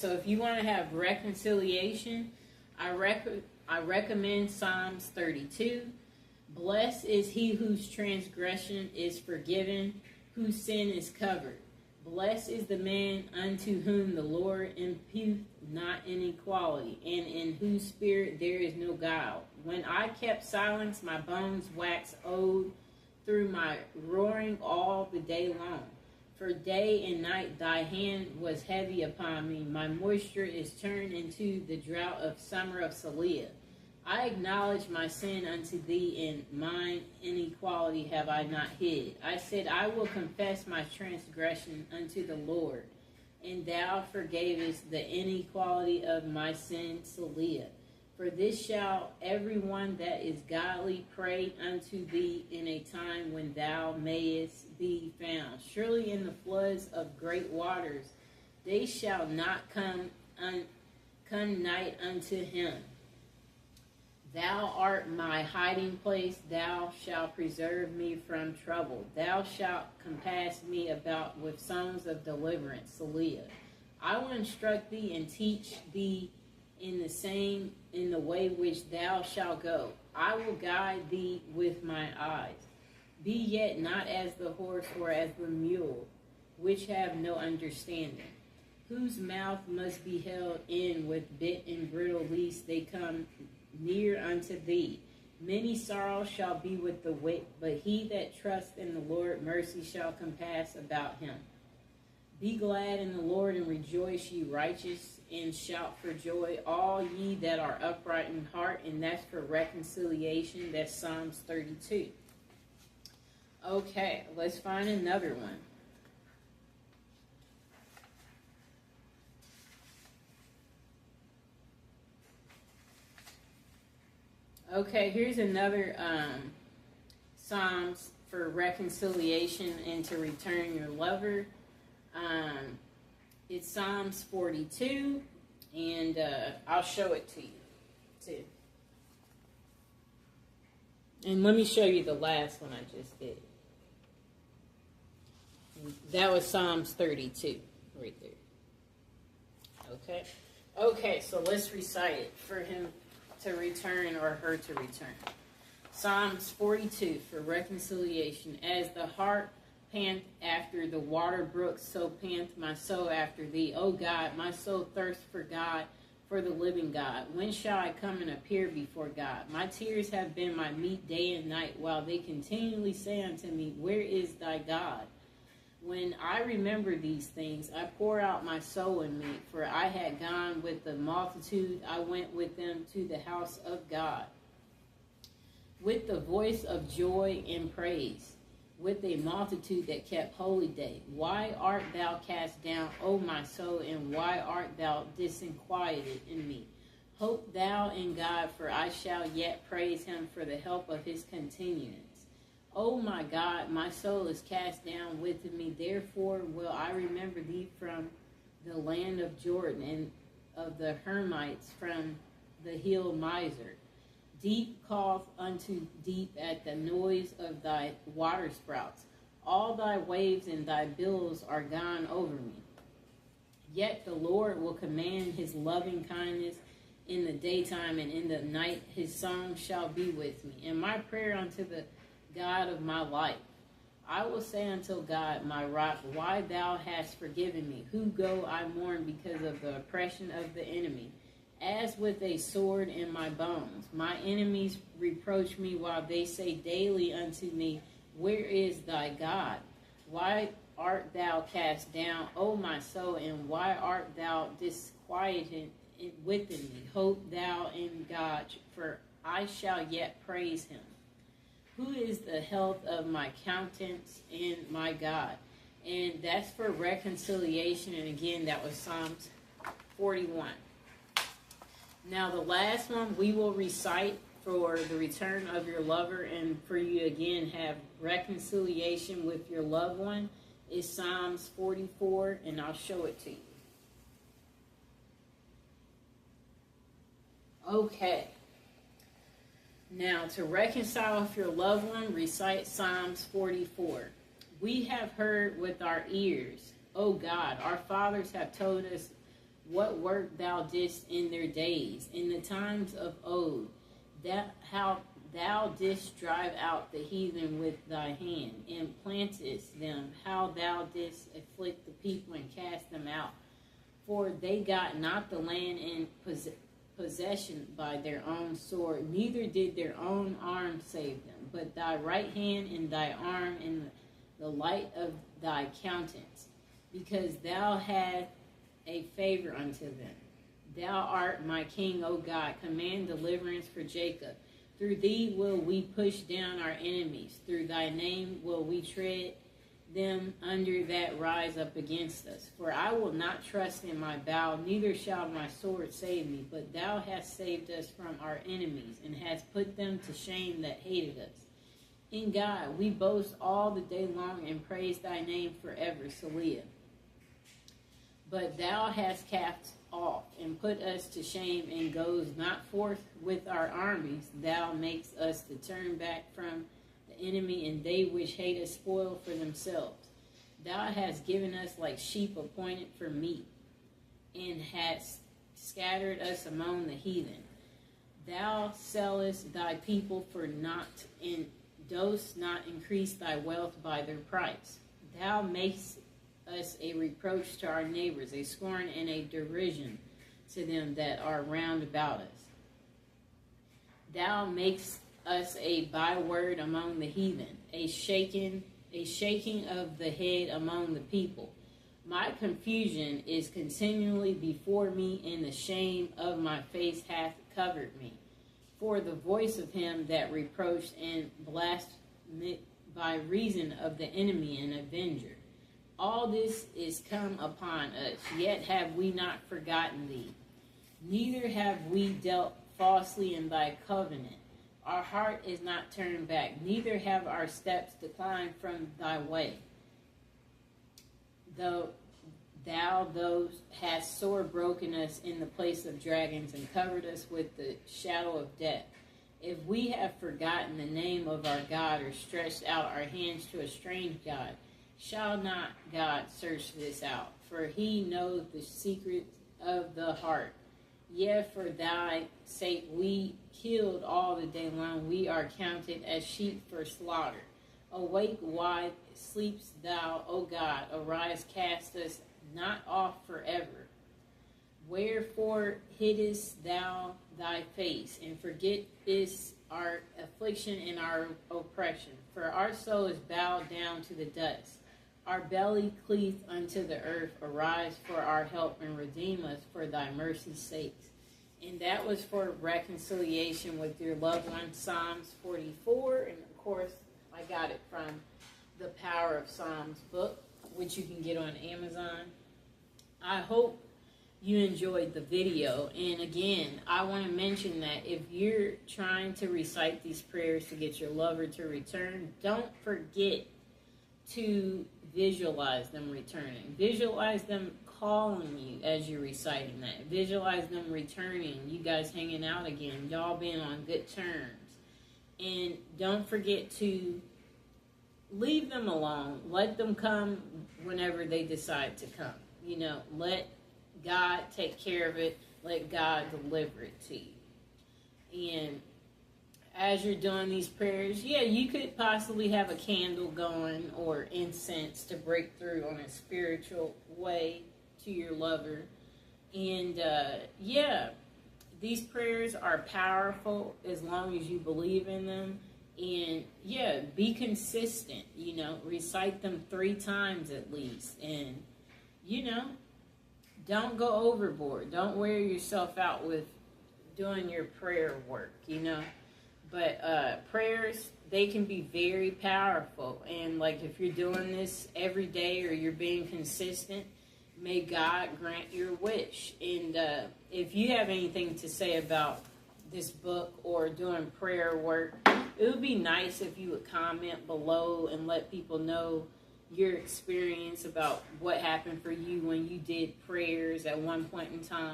So if you want to have reconciliation, I recommend Psalms 32. Blessed is he whose transgression is forgiven, whose sin is covered. Blessed is the man unto whom the Lord imputeth not inequality, and in whose spirit there is no guile. When I kept silence, my bones waxed old through my roaring all the day long. For day and night thy hand was heavy upon me. My moisture is turned into the drought of summer of Saliah. I acknowledge my sin unto thee, and mine inequality have I not hid. I said, I will confess my transgression unto the Lord, and thou forgavest the inequality of my sin, Saliah. For this shall every one that is godly pray unto thee in a time when thou mayest be found. Surely in the floods of great waters they shall not come nigh unto him. Thou art my hiding place, thou shalt preserve me from trouble. Thou shalt compass me about with songs of deliverance, Saliah. I will instruct thee and teach thee in the way which thou shalt go. I will guide thee with my eyes. Be yet not as the horse or as the mule, which have no understanding, whose mouth must be held in with bit and bridle, lest they come near unto thee. Many sorrows shall be with the wicked, but he that trusts in the Lord, mercy shall compass about him. Be glad in the Lord and rejoice, ye righteous, and shout for joy, all ye that are upright in heart. And that's for reconciliation. That's Psalms 32. Okay, let's find another one. Okay, here's another Psalms for reconciliation and to return your lover. It's Psalms 42, and I'll show it to you, too. And let me show you the last one I just did. That was Psalms 32, right there. Okay? Okay, so let's recite it for him to return or her to return. Psalms 42 for reconciliation. As the hart pant after the water brooks, so pant my soul after thee. O God, my soul thirsts for God, for the living God. When shall I come and appear before God? My tears have been my meat day and night, while they continually say unto me, where is thy God? When I remember these things, I pour out my soul in me, for I had gone with the multitude, I went with them to the house of God, with the voice of joy and praise, with a multitude that kept holy day. Why art thou cast down, O my soul, and why art thou disquieted in me? Hope thou in God, for I shall yet praise him for the help of his continuance. O my God, my soul is cast down within me, therefore will I remember thee from the land of Jordan, and of the Hermites from the hill Mizar. Deep calleth unto deep at the noise of thy waterspouts. All thy waves and thy billows are gone over me. Yet the Lord will command his loving kindness in the daytime, and in the night his song shall be with me. And my prayer unto the God of my life. I will say unto God, my rock, why thou hast forgiven me? Who go I mourn because of the oppression of the enemy? As with a sword in my bones. My enemies reproach me while they say daily unto me, where is thy God? Why art thou cast down, O my soul, and why art thou disquieted within me? Hope thou in God, for I shall yet praise him. Who is the health of my countenance and my God? And that's for reconciliation. And again, that was Psalms 41. Now, the last one we will recite for the return of your lover and for you again have reconciliation with your loved one is Psalms 44, and I'll show it to you. Okay. Now, to reconcile with your loved one, recite Psalms 44. We have heard with our ears, O God, our fathers have told us what work thou didst in their days, in the times of old, that how thou didst drive out the heathen with thy hand, and plantest them, how thou didst afflict the people and cast them out. For they got not the land in possession by their own sword, neither did their own arm save them, but thy right hand and thy arm and the light of thy countenance, because thou hadst a favor unto them. Thou art my king, O God. Command deliverance for Jacob. Through thee will we push down our enemies. Through thy name will we tread them under that rise up against us. For I will not trust in my bow, neither shall my sword save me. But thou hast saved us from our enemies, and hast put them to shame that hated us. In God we boast all the day long, and praise thy name forever. Selah. But thou hast cast off, and put us to shame, and goes not forth with our armies. Thou makest us to turn back from the enemy, and they which hate us spoil for themselves. Thou hast given us like sheep appointed for meat, and hast scattered us among the heathen. Thou sellest thy people for naught, and dost not increase thy wealth by their price. Thou makest us a reproach to our neighbors, a scorn and a derision to them that are round about us. Thou makest us a byword among the heathen, a shaking of the head among the people. My confusion is continually before me, and the shame of my face hath covered me. For the voice of him that reproached and blasphemed by reason of the enemy and avenger. All this is come upon us, yet have we not forgotten thee. Neither have we dealt falsely in thy covenant. Our heart is not turned back, neither have our steps declined from thy way. Though thou hast sore broken us in the place of dragons, and covered us with the shadow of death. If we have forgotten the name of our God, or stretched out our hands to a strange God, shall not God search this out? For he knows the secrets of the heart. Yea, for thy sake we killed all the day long. We are counted as sheep for slaughter. Awake, why sleepst thou, O God? Arise, cast us not off forever. Wherefore hiddest thou thy face, and forgettest our affliction and our oppression? For our soul is bowed down to the dust. Our belly cleaveth unto the earth. Arise for our help, and redeem us for thy mercy's sakes. And that was for reconciliation with your loved one, Psalms 44. And of course, I got it from the Power of Psalms book, which you can get on Amazon. I hope you enjoyed the video. And again, I want to mention that if you're trying to recite these prayers to get your lover to return, don't forget to visualize them returning. Visualize them calling you as you're reciting that. Visualize them returning, you guys hanging out again, y'all being on good terms. And don't forget to leave them alone. Let them come whenever they decide to come. You know, let God take care of it. Let God deliver it to you. And as you're doing these prayers, yeah, you could possibly have a candle going or incense to break through on a spiritual way to your lover. And yeah, these prayers are powerful as long as you believe in them. And yeah, be consistent, you know, recite them 3 times at least. And, you know, don't go overboard. Don't wear yourself out with doing your prayer work, you know. But prayers, they can be very powerful. And like if you're doing this every day or you're being consistent, may God grant your wish. And if you have anything to say about this book or doing prayer work, it would be nice if you would comment below and let people know your experience about what happened for you when you did prayers at one point in time.